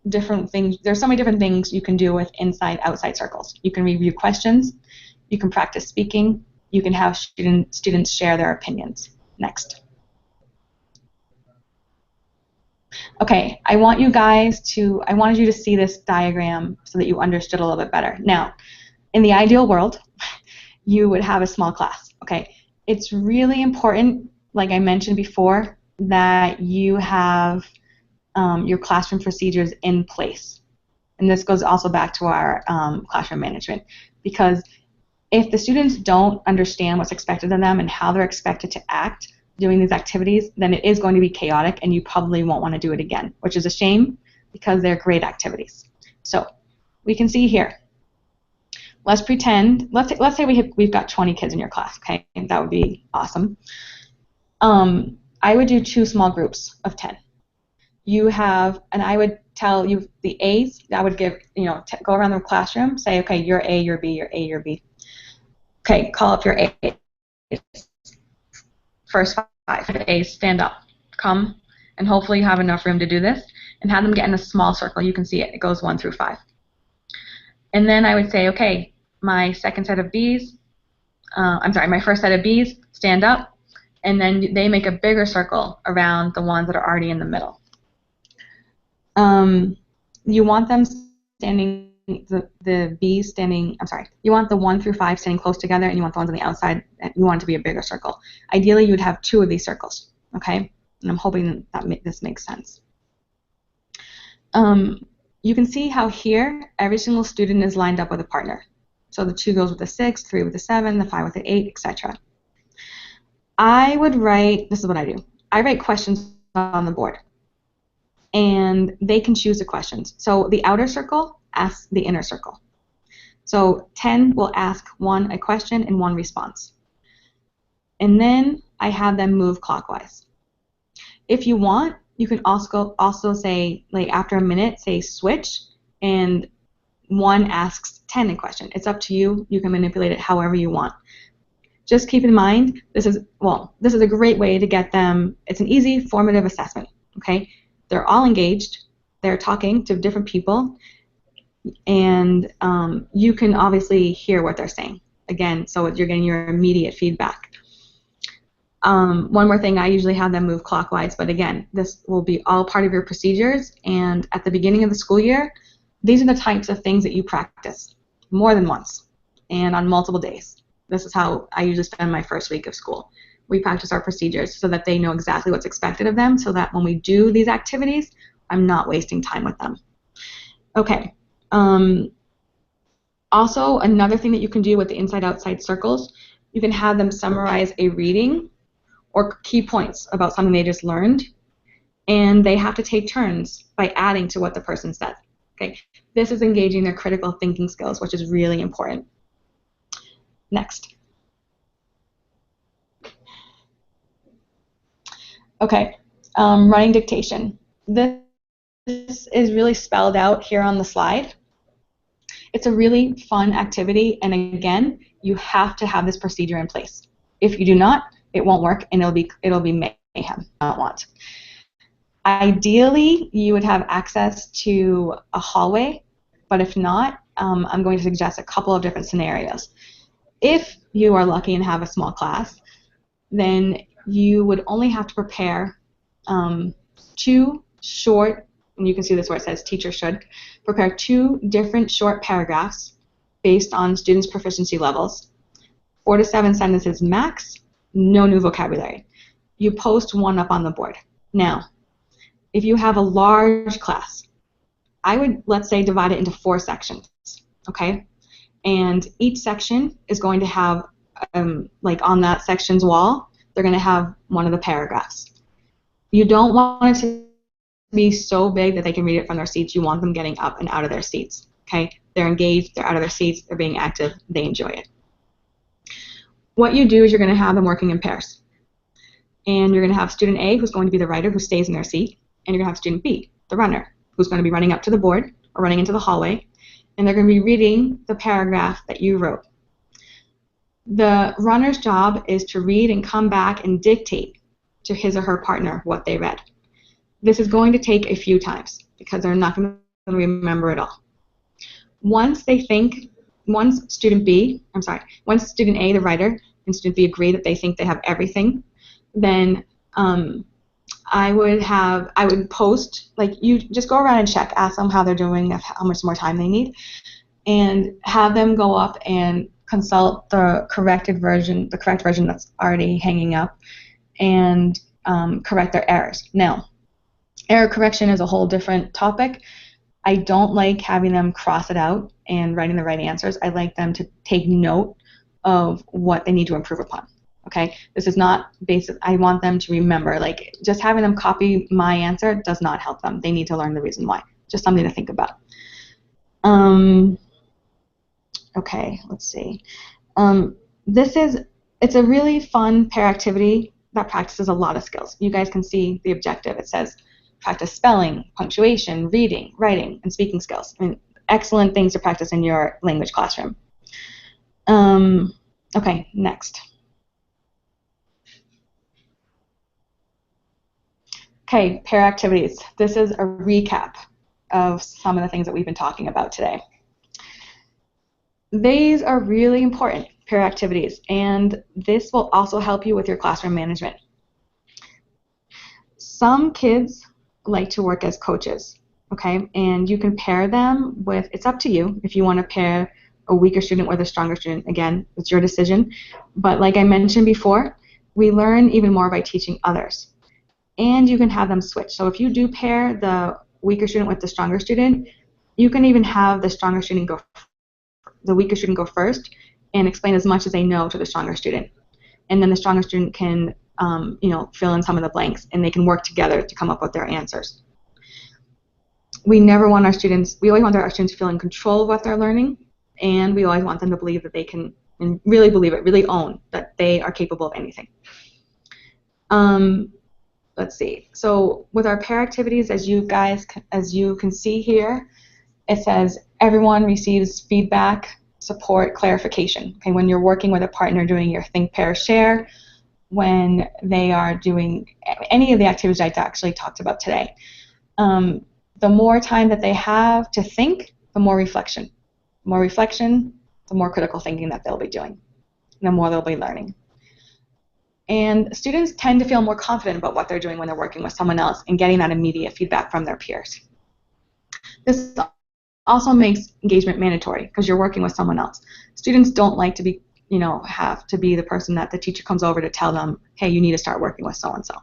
different things. There's so many different things you can do with inside-outside circles. You can review questions, you can practice speaking, you can have students share their opinions. Next. Okay, I wanted you to see this diagram so that you understood a little bit better. Now, in the ideal world, you would have a small class, okay? It's really important, like I mentioned before, that you have your classroom procedures in place. And this goes also back to our classroom management, because if the students don't understand what's expected of them and how they're expected to act doing these activities, then it is going to be chaotic and you probably won't want to do it again, which is a shame because they're great activities. So we can see here. Let's pretend, let's say we've got 20 kids in your class, okay? And that would be awesome. I would do 2 small groups of 10. You have, and I would tell you the A's, I would give, go around the classroom, say, okay, you're A, you're B, you're A, you're B. Okay, call up your A's. First 5 A's, stand up, come, and hopefully you have enough room to do this, and have them get in a small circle. You can see it. It goes 1 through 5. And then I would say, okay, my second set of B's, my first set of B's, stand up, and then they make a bigger circle around the ones that are already in the middle. You want them standing, the B's standing, you want the 1 through 5 standing close together, and you want the ones on the outside, you want it to be a bigger circle. Ideally, you would have 2 of these circles, okay? And I'm hoping that this makes sense. You can see how here, every single student is lined up with a partner. So the 2 goes with the 6, 3 with the 7, the 5 with the 8, etc. I would write, this is what I do. I write questions on the board, and they can choose the questions. So the outer circle asks the inner circle. So 10 will ask 1 a question and 1 response. And then I have them move clockwise. If you want, you can also say, like after a minute, say switch, and 1 asks 10 a question. It's up to you. You can manipulate it however you want. Just keep in mind, this is a great way to get them. It's an easy formative assessment, okay? They're all engaged. They're talking to different people, and you can obviously hear what they're saying. Again, so you're getting your immediate feedback. One more thing, I usually have them move clockwise, but again, this will be all part of your procedures, and at the beginning of the school year, these are the types of things that you practice more than once and on multiple days. This is how I usually spend my first week of school. We practice our procedures so that they know exactly what's expected of them, so that when we do these activities, I'm not wasting time with them. Okay. Also, another thing that you can do with the inside-outside circles, you can have them summarize a reading or key points about something they just learned, and they have to take turns by adding to what the person said. Okay. This is engaging their critical thinking skills, which is really important. Next. Okay, running dictation. This is really spelled out here on the slide. It's a really fun activity, and again, you have to have this procedure in place. If you do not, it won't work, and it'll be mayhem. I don't want. Ideally, you would have access to a hallway, but if not, I'm going to suggest a couple of different scenarios. If you are lucky and have a small class, then you would only have to prepare 2 short, and you can see this where it says teacher should, prepare 2 different short paragraphs based on students' proficiency levels. 4 to 7 sentences max, no new vocabulary. You post one up on the board. Now, if you have a large class, I would, let's say, divide it into 4 sections, okay? And each section is going to have, like on that section's wall, they're going to have one of the paragraphs. You don't want it to be so big that they can read it from their seats. You want them getting up and out of their seats, okay? They're engaged, they're out of their seats, they're being active, they enjoy it. What you do is you're going to have them working in pairs. And you're going to have student A, who's going to be the writer, who stays in their seat, and you're going to have student B, the runner, who's going to be running up to the board or running into the hallway, and they're going to be reading the paragraph that you wrote. The runner's job is to read and come back and dictate to his or her partner what they read. This is going to take a few times because they're not going to remember it all. Once student A, the writer, and student B agree that they think they have everything, then I would post, like, you just go around and check, ask them how they're doing, how much more time they need, and have them go up and consult the correct version that's already hanging up, and correct their errors. Now, error correction is a whole different topic. I don't like having them cross it out and writing the right answers. I like them to take note of what they need to improve upon. Okay, this is not basic. I want them to remember. Like, just having them copy my answer does not help them. They need to learn the reason why. Just something to think about. Okay, let's see. It's a really fun pair activity that practices a lot of skills. You guys can see the objective. It says practice spelling, punctuation, reading, writing, and speaking skills. I mean, excellent things to practice in your language classroom. Okay, next. Okay, pair activities. This is a recap of some of the things that we've been talking about today. These are really important, pair activities, and this will also help you with your classroom management. Some kids like to work as coaches, okay, and you can pair them with, it's up to you if you want to pair a weaker student with a stronger student. Again, it's your decision, but like I mentioned before, we learn even more by teaching others. And you can have them switch. So if you do pair the weaker student with the stronger student, you can even have the weaker student go first and explain as much as they know to the stronger student. And then the stronger student can fill in some of the blanks, and they can work together to come up with their answers. We always want our students to feel in control of what they're learning, and we always want them to believe that they can, and really believe it, really own that they are capable of anything. Let's see. So with our pair activities, as you can see here, it says everyone receives feedback, support, clarification. Okay, when you're working with a partner doing your think, pair, share, when they are doing any of the activities I actually talked about today, the more time that they have to think, the more reflection. The more reflection, the more critical thinking that they'll be doing, and the more they'll be learning. And students tend to feel more confident about what they're doing when they're working with someone else and getting that immediate feedback from their peers. This also makes engagement mandatory because you're working with someone else. Students don't like to be, have to be the person that the teacher comes over to tell them, hey, you need to start working with so-and-so.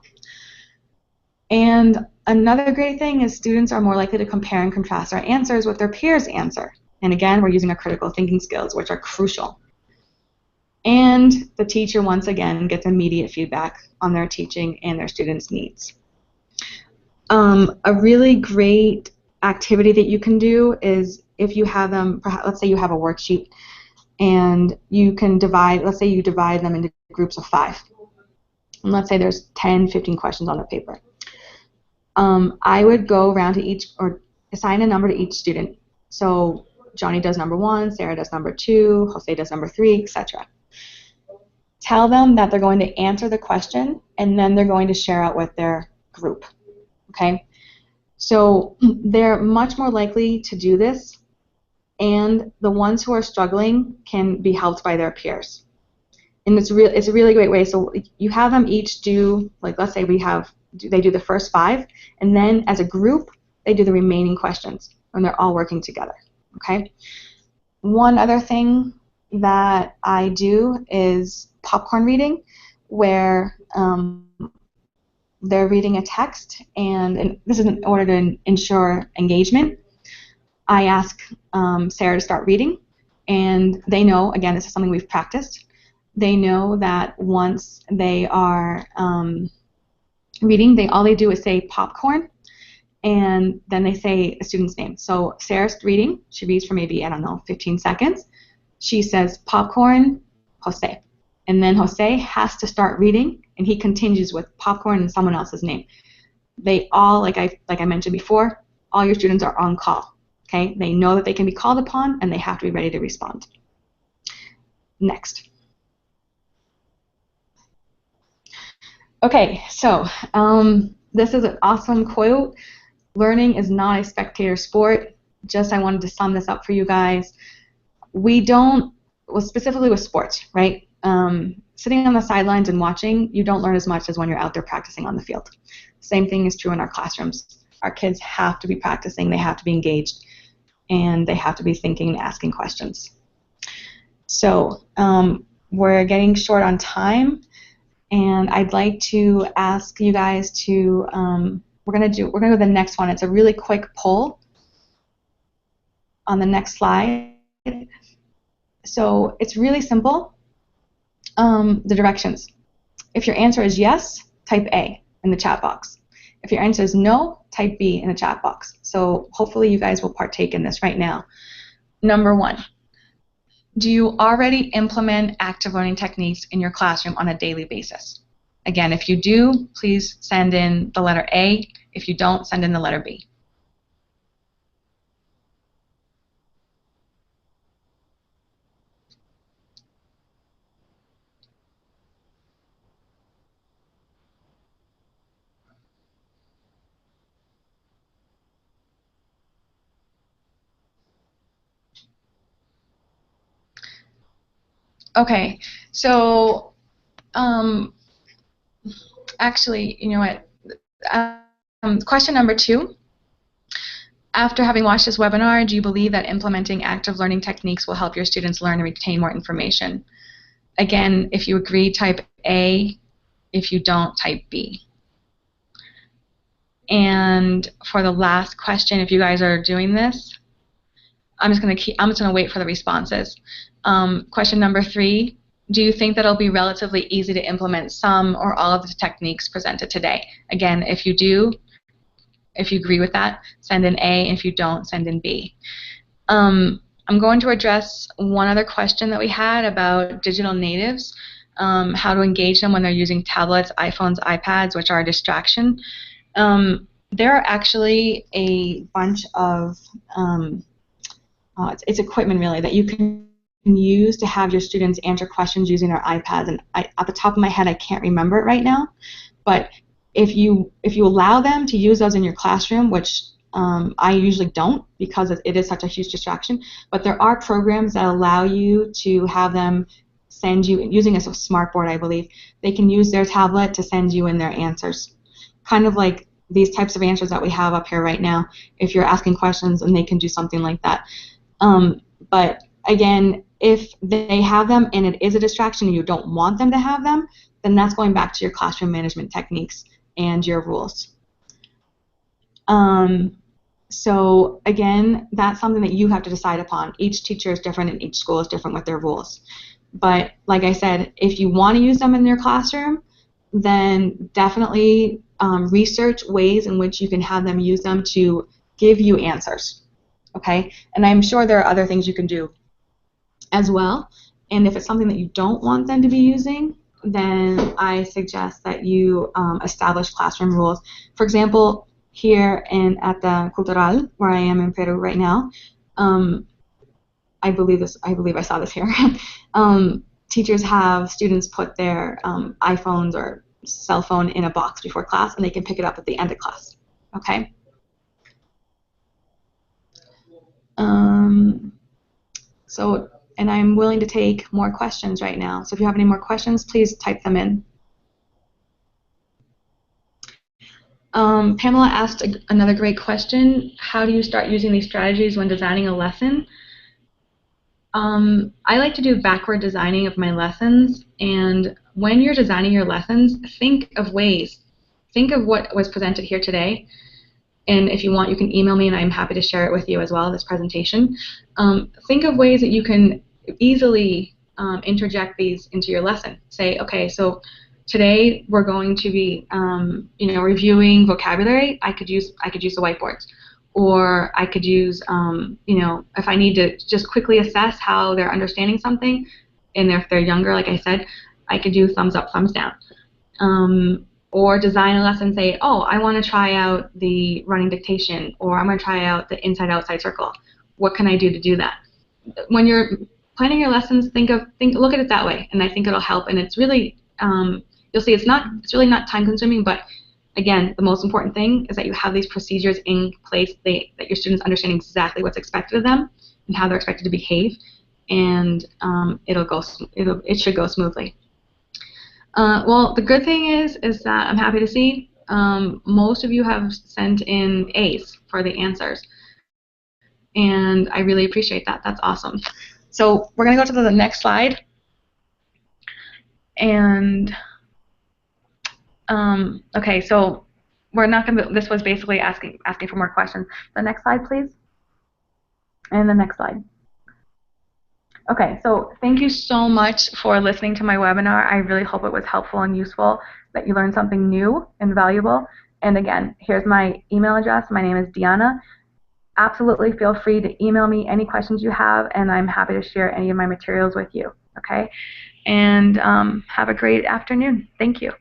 And another great thing is students are more likely to compare and contrast their answers with their peers' answer. And again, we're using our critical thinking skills, which are crucial. And the teacher, once again, gets immediate feedback on their teaching and their students' needs. A really great activity that you can do is if you have them, let's say you have a worksheet, and you can divide them into groups of 5. And let's say there's 10, 15 questions on the paper. I would go around to each, or assign a number to each student. So Johnny does number 1, Sarah does number 2, Jose does number 3, etc. Tell them that they're going to answer the question, and then they're going to share out with their group. Okay? So they're much more likely to do this, and the ones who are struggling can be helped by their peers. And it's a really great way. So you have them each do, like, let's say they do the first 5, and then as a group they do the remaining questions, and they're all working together. Okay? One other thing that I do is popcorn reading, where they're reading a text, and this is in order to ensure engagement. I ask Sarah to start reading, and they know, again, this is something we've practiced, they know that once they are reading, all they do is say popcorn, and then they say a student's name. So Sarah's reading, she reads for maybe, I don't know, 15 seconds. She says popcorn, Jose. And then Jose has to start reading, and he continues with popcorn and someone else's name. They all, like I mentioned before, all your students are on call. Okay? They know that they can be called upon, and they have to be ready to respond. Next. Okay, so this is an awesome quote. Learning is not a spectator sport. Just I wanted to sum this up for you guys. We don't, well, specifically with sports, right? Sitting on the sidelines and watching, you don't learn as much as when you're out there practicing on the field. Same thing is true in our classrooms. Our kids have to be practicing, they have to be engaged, and they have to be thinking and asking questions. So we're getting short on time, and I'd like to ask you guys to, we're gonna go to the next one. It's a really quick poll on the next slide. So it's really simple. The directions. If your answer is yes, type A in the chat box. If your answer is no, type B in the chat box. So hopefully you guys will partake in this right now. Number 1, do you already implement active learning techniques in your classroom on a daily basis? Again, if you do, please send in the letter A. If you don't, send in the letter B. Okay, so actually, you know what? Question number 2. After having watched this webinar, do you believe that implementing active learning techniques will help your students learn and retain more information? Again, if you agree, type A. If you don't, type B. And for the last question, if you guys are doing this, I'm just gonna wait for the responses. Question number 3. Do you think that it'll be relatively easy to implement some or all of the techniques presented today? Again, if you do, if you agree with that, send in A, and if you don't, send in B. I'm going to address one other question that we had about digital natives, how to engage them when they're using tablets, iPhones, iPads, which are a distraction. There are actually a bunch of, it's equipment really, that you can use to have your students answer questions using their iPads. And at the top of my head, I can't remember it right now, but if you allow them to use those in your classroom, which I usually don't because it is such a huge distraction, but there are programs that allow you to have them send you, using a smartboard, I believe, they can use their tablet to send you in their answers. Kind of like these types of answers that we have up here right now, if you're asking questions, and they can do something like that. But again, if they have them and it is a distraction and you don't want them to have them, then that's going back to your classroom management techniques and your rules. So again, that's something that you have to decide upon. Each teacher is different and each school is different with their rules. But like I said, if you want to use them in your classroom, then definitely research ways in which you can have them use them to give you answers. Okay? And I'm sure there are other things you can do as well. And if it's something that you don't want them to be using, then I suggest that you establish classroom rules. For example, here at the Cultural, where I am in Peru right now, I believe I saw this here. Teachers have students put their iPhones or cell phone in a box before class, and they can pick it up at the end of class. Okay. And I'm willing to take more questions right now. So if you have any more questions, please type them in. Pamela asked another great question. How do you start using these strategies when designing a lesson? I like to do backward designing of my lessons, and when you're designing your lessons, think of ways. Think of what was presented here today, and if you want, you can email me, and I'm happy to share it with you as well, this presentation. Think of ways that you can easily interject these into your lesson. Say, okay, so today we're going to be, reviewing vocabulary. I could use the whiteboards, or I could use, if I need to just quickly assess how they're understanding something, and if they're younger, like I said, I could do thumbs up, thumbs down. Or design a lesson, say, oh, I want to try out the running dictation, or I'm going to try out the inside-outside circle. What can I do to do that? When you're planning your lessons, look at it that way, and I think it'll help. And it's really, you'll see, it's really not time-consuming, but again, the most important thing is that you have these procedures in place that your students understand exactly what's expected of them and how they're expected to behave, and it should go smoothly. Well, the good thing is that I'm happy to see most of you have sent in A's for the answers, and I really appreciate that. That's awesome. So we're going to go to the next slide, and okay, so we're not going to. This was basically asking for more questions. The next slide, please, and the next slide. Okay, so thank you so much for listening to my webinar. I really hope it was helpful and useful, that you learned something new and valuable. And again, here's my email address. My name is Deanna. Absolutely feel free to email me any questions you have, and I'm happy to share any of my materials with you. Okay, and have a great afternoon. Thank you.